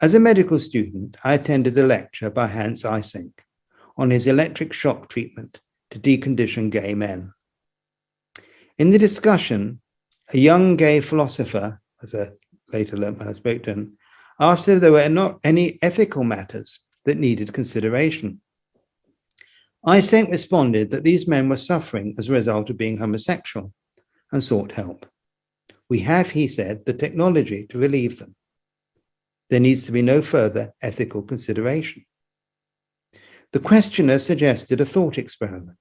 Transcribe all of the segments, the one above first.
As a medical student, I attended a lecture by Hans Eysenck on his electric shock treatment to decondition gay men. In the discussion, a young gay philosopher, as I later learned when I spoke to him, asked if there were not any ethical matters that needed consideration. Eysenck responded that these men were suffering as a result of being homosexual and sought help. We have, he said, the technology to relieve them. There needs to be no further ethical consideration. The questioner suggested a thought experiment.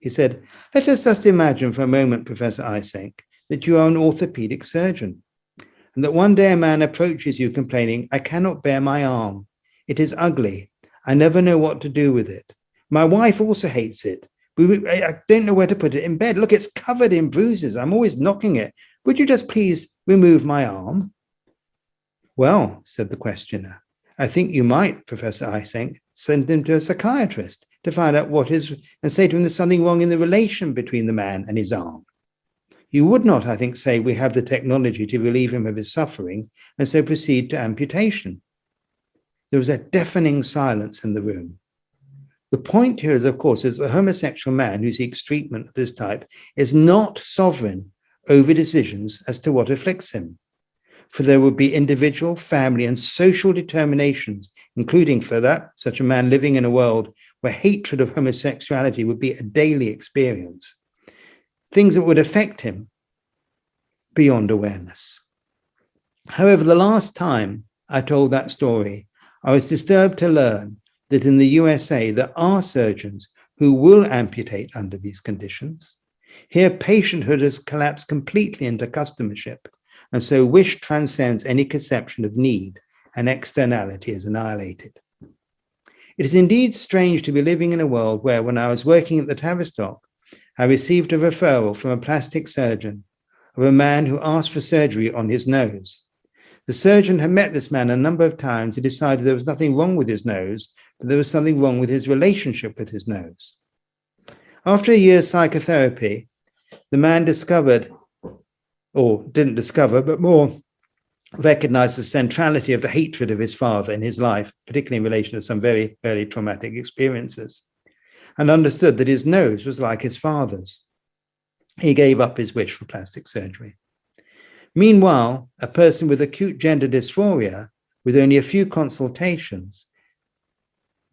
He said, let us just imagine for a moment, Professor Eysenck, that you are an orthopedic surgeon, and that one day a man approaches you complaining, I cannot bear my arm. It is ugly. I never know what to do with it. My wife also hates it. I don't know where to put it in bed. Look, it's covered in bruises. I'm always knocking it. Would you just please remove my arm? Well, said the questioner, I think you might, Professor Eysenck, send him to a psychiatrist to find out what is, and say to him there's something wrong in the relation between the man and his arm. You would not, I think, say we have the technology to relieve him of his suffering and so proceed to amputation. There was a deafening silence in the room. The point here is, of course, is a homosexual man who seeks treatment of this type is not sovereign over decisions as to what afflicts him. For there would be individual, family, and social determinations, including for that, such a man living in a world where hatred of homosexuality would be a daily experience, things that would affect him beyond awareness. However, the last time I told that story, I was disturbed to learn that in the USA, there are surgeons who will amputate under these conditions. Here, patienthood has collapsed completely into customership, and so wish transcends any conception of need, and externality is annihilated. It is indeed strange to be living in a world where, when I was working at the Tavistock, I received a referral from a plastic surgeon of a man who asked for surgery on his nose. The surgeon had met this man a number of times and decided there was nothing wrong with his nose, but there was something wrong with his relationship with his nose. After a year's psychotherapy, the man discovered, or didn't discover, but more recognized the centrality of the hatred of his father in his life, particularly in relation to some very early traumatic experiences, and understood that his nose was like his father's. He gave up his wish for plastic surgery. Meanwhile, a person with acute gender dysphoria, with only a few consultations,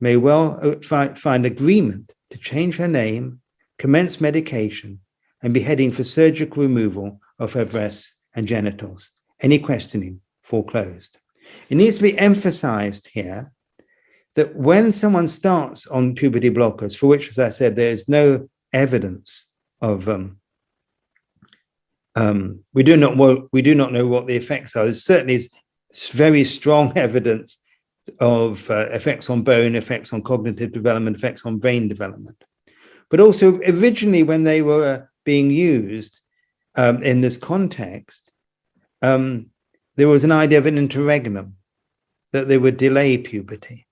may well find agreement to change her name, commence medication, and be heading for surgical removal of her breasts and genitals. Any questioning foreclosed. It needs to be emphasized here that when someone starts on puberty blockers, for which, as I said, there is no evidence of, we do not know what the effects are. There certainly is very strong evidence of effects on bone, effects on cognitive development, effects on brain development. But also originally when they were being used in this context, there was an idea of an interregnum, that they would delay puberty.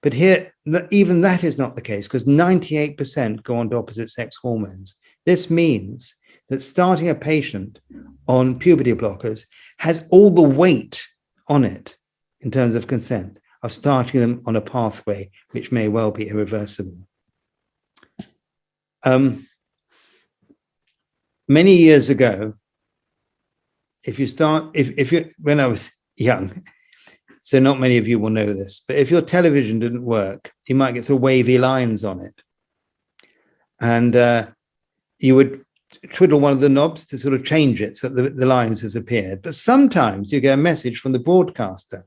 But here, even that is not the case, because 98% go on to opposite sex hormones. This means that starting a patient on puberty blockers has all the weight on it in terms of consent of starting them on a pathway which may well be irreversible. Many years ago, when I was young, so not many of you will know this, but if your television didn't work, you might get some wavy lines on it. And you would twiddle one of the knobs to sort of change it so that the lines disappeared. But sometimes you get a message from the broadcaster.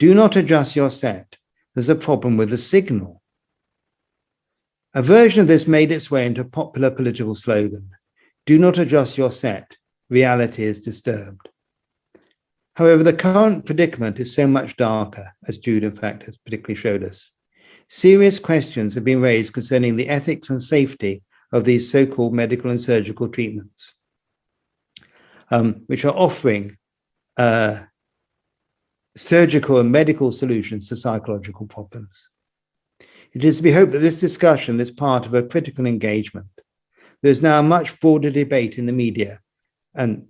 Do not adjust your set. There's a problem with the signal. A version of this made its way into a popular political slogan. Do not adjust your set. Reality is disturbed. However, the current predicament is so much darker, as Jude, in fact, has particularly showed us. Serious questions have been raised concerning the ethics and safety of these so-called medical and surgical treatments, which are offering surgical and medical solutions to psychological problems. It is to be hoped that this discussion is part of a critical engagement. There's now a much broader debate in the media and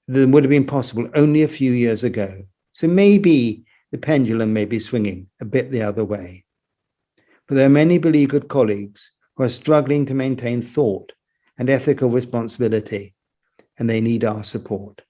than would have been possible only a few years ago. So maybe the pendulum may be swinging a bit the other way. But there are many beleaguered colleagues who are struggling to maintain thought and ethical responsibility, and they need our support.